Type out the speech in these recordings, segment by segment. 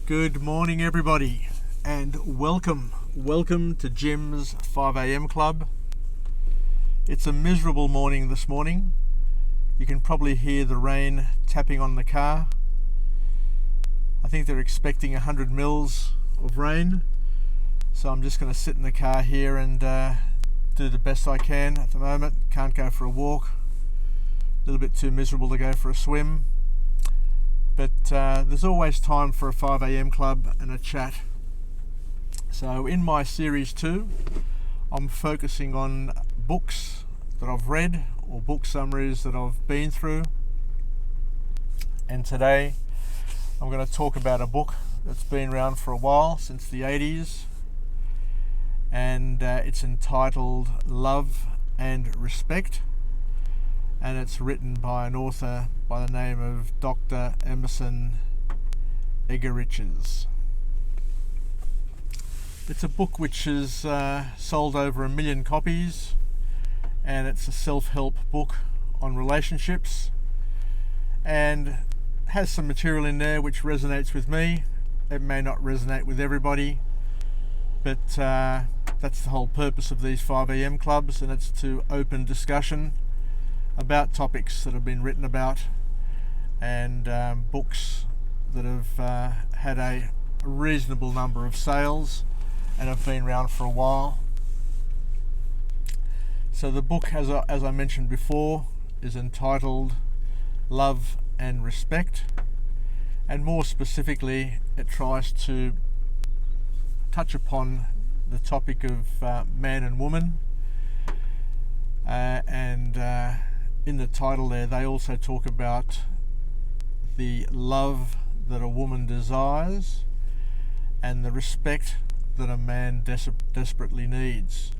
Good morning, everybody, and welcome to Jim's 5am Club. It's a miserable morning this morning. You can probably hear the rain tapping on the car. I think they're expecting 100 mils of rain, so I'm just going to sit in the car here and do the best I can at the moment. Can't go for a walk. A little bit too miserable to go for a swim. But there's always time for a 5am club and a chat. So in my series 2, I'm focusing on books that I've read or book summaries that I've been through. And today I'm going to talk about a book that's been around for a while, since the 80s. And it's entitled Love and Respect. And it's written by an author by the name of Dr Emerson Eggerichs. It's a book which has sold over 1 million copies, and it's a self-help book on relationships, and has some material in there which resonates with me. It may not resonate with everybody, but that's the whole purpose of these 5am clubs, and it's to open discussion about topics that have been written about, and books that have had a reasonable number of sales and have been around for a while. So the book, as I mentioned before, is entitled Love and Respect, and more specifically it tries to touch upon the topic of man and woman, and in the title there, they also talk about the love that a woman desires and the respect that a man desperately needs.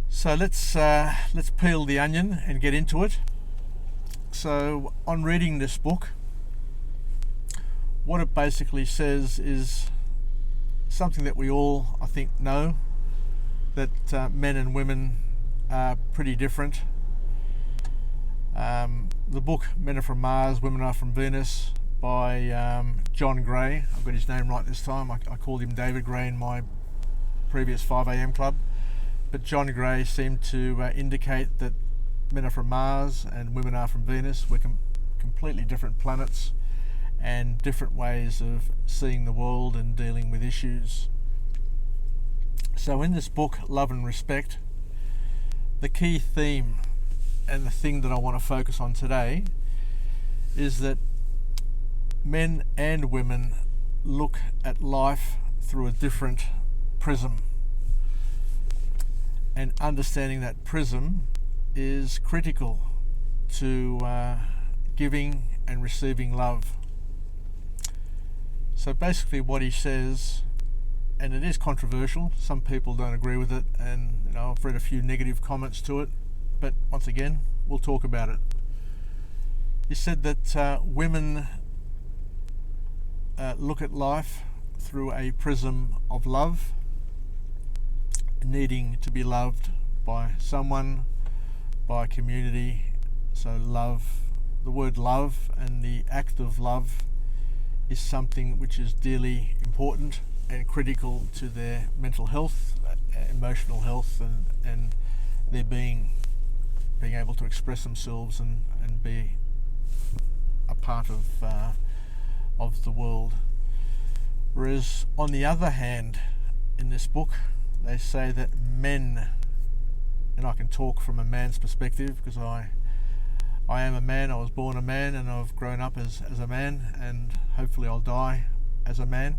So let's peel the onion and get into it. So on reading this book, what it basically says is something that we all, I think, know, that men and women are pretty different. The book Men Are From Mars, Women Are From Venus by John Gray. I've got his name right this time. I called him David Gray in my previous 5am club. But John Gray seemed to indicate that men are from Mars and women are from Venus. We're completely different planets and different ways of seeing the world and dealing with issues. So in this book, Love and Respect, the key theme and the thing that I want to focus on today is that men and women look at life through a different prism. And understanding that prism is critical to giving and receiving love. So basically what he says, and it is controversial, some people don't agree with it, and I've read a few negative comments to it, but once again, we'll talk about it. He said that women look at life through a prism of love, needing to be loved by someone, by a community. So love, the word love and the act of love is something which is dearly important and critical to their mental health, emotional health, and their being able to express themselves and be a part of the world. Whereas on the other hand, in this book, they say that men, and I can talk from a man's perspective because I am a man, I was born a man, and I've grown up as a man, and hopefully I'll die as a man.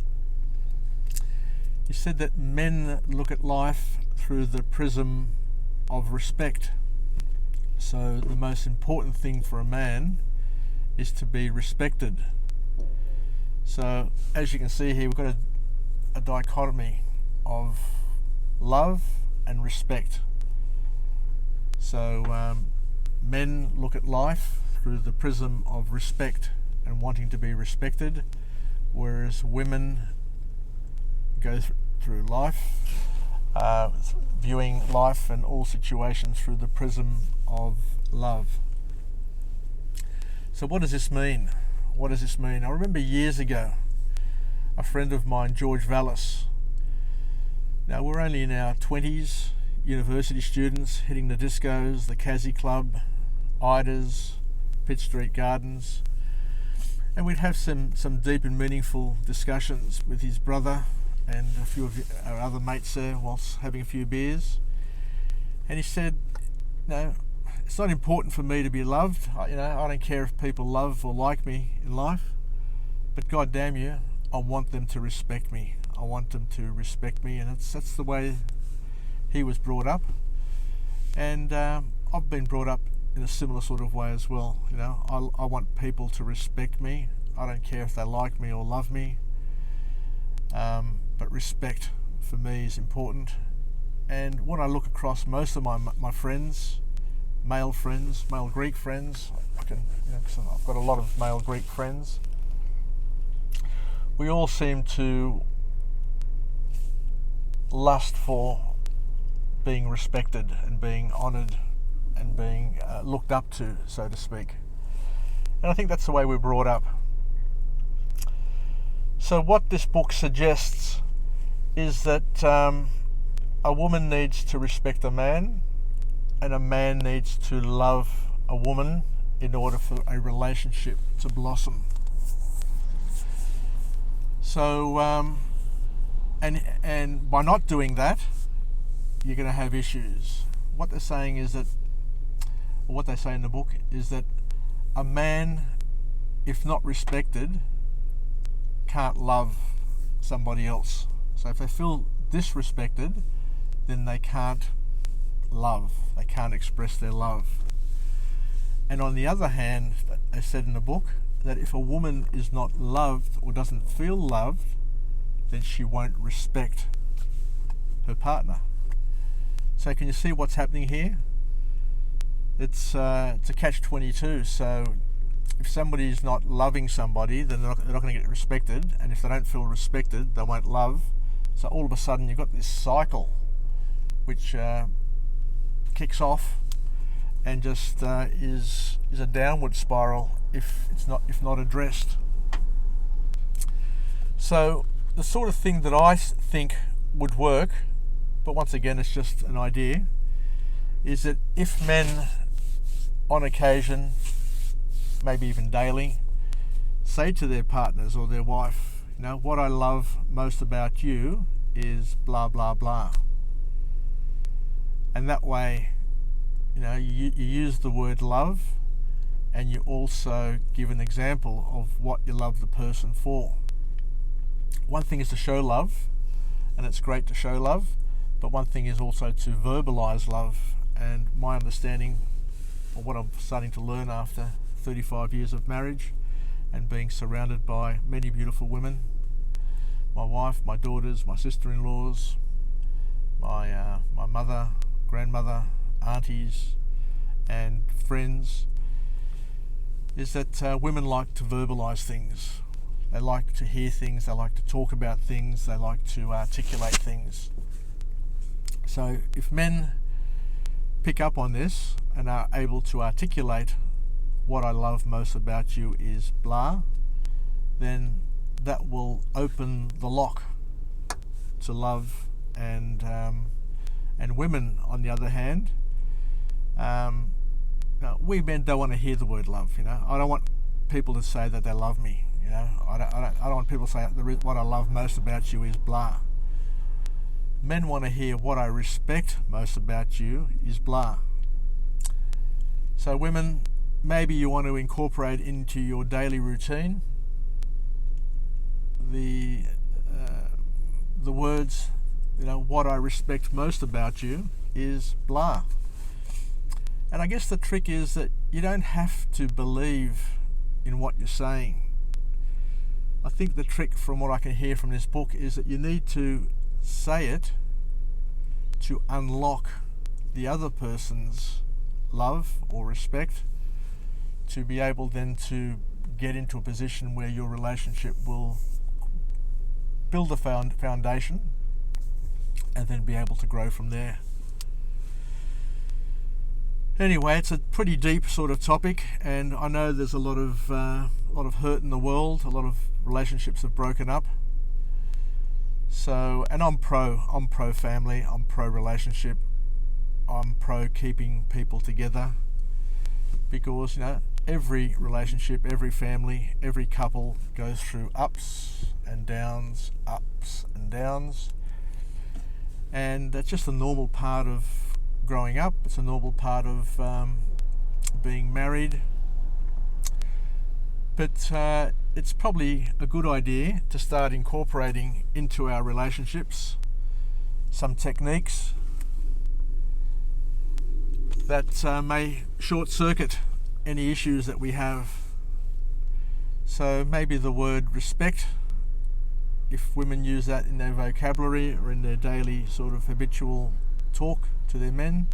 He said that men look at life through the prism of respect. So the most important thing for a man is to be respected. So as you can see here, we've got a dichotomy of love and respect. So men look at life through the prism of respect and wanting to be respected, whereas women go through life viewing life and all situations through the prism of love. So what does this mean? what does this mean? I remember years ago, a friend of mine, George Vallis. Now, we're only in our 20s, university students, hitting the discos, the Cassie Club, Ida's, Pitt Street Gardens. And we'd have some deep and meaningful discussions with his brother and a few of our other mates there whilst having a few beers. And he said, no, it's not important for me to be loved. I don't care if people love or like me in life, but God damn you, I want them to respect me. I want them to respect me, and that's the way he was brought up. And I've been brought up in a similar sort of way as well. I want people to respect me. I don't care if they like me or love me, but respect for me is important. And when I look across most of my friends, male Greek friends, cause I've got a lot of male Greek friends, we all seem to lust for being respected and being honoured and being looked up to, so to speak. And I think that's the way we're brought up. So what this book suggests is that a woman needs to respect a man, and a man needs to love a woman in order for a relationship to blossom. So, and by not doing that, you're going to have issues. What they're saying is that, or what they say in the book, is that a man, if not respected, can't love somebody else. So if they feel disrespected, then they can't love. They can't express their love. And on the other hand, they said in the book that if a woman is not loved or doesn't feel loved, then she won't respect her partner. So can you see what's happening here? It's a catch-22. So if somebody is not loving somebody, then they're not going to get respected, and if they don't feel respected, they won't love. So all of a sudden you've got this cycle which kicks off and just is a downward spiral if not addressed. So the sort of thing that I think would work, but once again it's just an idea, is that if men on occasion, maybe even daily, say to their partners or their wife, what I love most about you is blah blah blah. And that way, you use the word love, and you also give an example of what you love the person for. One thing is to show love, and it's great to show love, but one thing is also to verbalize love. And my understanding, or what I'm starting to learn after 35 years of marriage and being surrounded by many beautiful women, my wife, my daughters, my sister-in-laws, my mother, grandmother, aunties and friends, is that women like to verbalize things. They like to hear things, they like to talk about things, they like to articulate things. So if men pick up on this and are able to articulate what I love most about you is blah, then that will open the lock to love. And women, on the other hand, we men don't want to hear the word love. I don't want people to say that they love me. I don't want people to say what I love most about you is blah. Men want to hear what I respect most about you is blah. So women, maybe you want to incorporate into your daily routine the words, what I respect most about you is blah. And I guess the trick is that you don't have to believe in what you're saying. I think the trick, from what I can hear from this book, is that you need to say it to unlock the other person's love or respect, to be able then to get into a position where your relationship will build a foundation and then be able to grow from there. Anyway, it's a pretty deep sort of topic, and I know there's a lot of hurt in the world. A lot of relationships have broken up. So, and I'm pro family. I'm pro relationship. I'm pro keeping people together, because every relationship, every family, every couple goes through ups and downs, and that's just a normal part of growing up. It's a normal part of being married. But it's probably a good idea to start incorporating into our relationships some techniques that may short circuit any issues that we have. So maybe the word respect, if women use that in their vocabulary or in their daily sort of habitual talk to their men,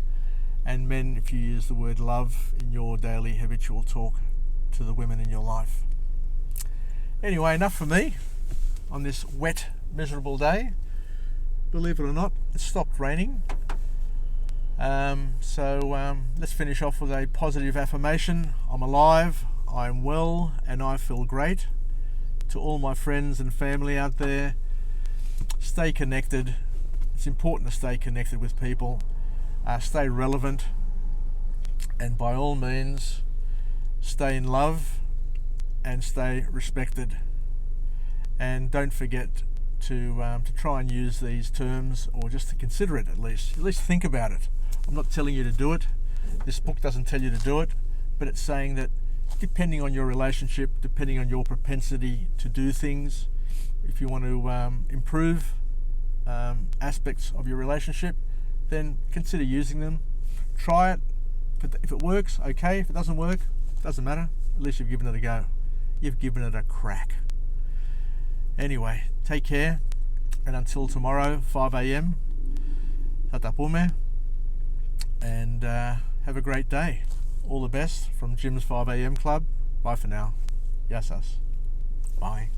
and men if you use the word love in your daily habitual talk to the women in your life. Anyway, enough for me on this wet, miserable day. Believe it or not, it stopped raining. So let's finish off with a positive affirmation. I'm alive, I'm well, and I feel great. To all my friends and family out there, stay connected. It's important to stay connected with people. Stay relevant, and by all means, stay in love and stay respected. And don't forget to try and use these terms, or just to consider it at least think about it. I'm not telling you to do it. This book doesn't tell you to do it, but it's saying that depending on your relationship, depending on your propensity to do things, if you want to improve aspects of your relationship, then consider using them. Try it. If it works, okay. If it doesn't work, it doesn't matter. At least you've given it a go. You've given it a crack. Anyway, take care, and until tomorrow, 5 a.m, tatapume, and have a great day. All the best from Jim's 5 a.m. Club. Bye for now. Yasas. Bye.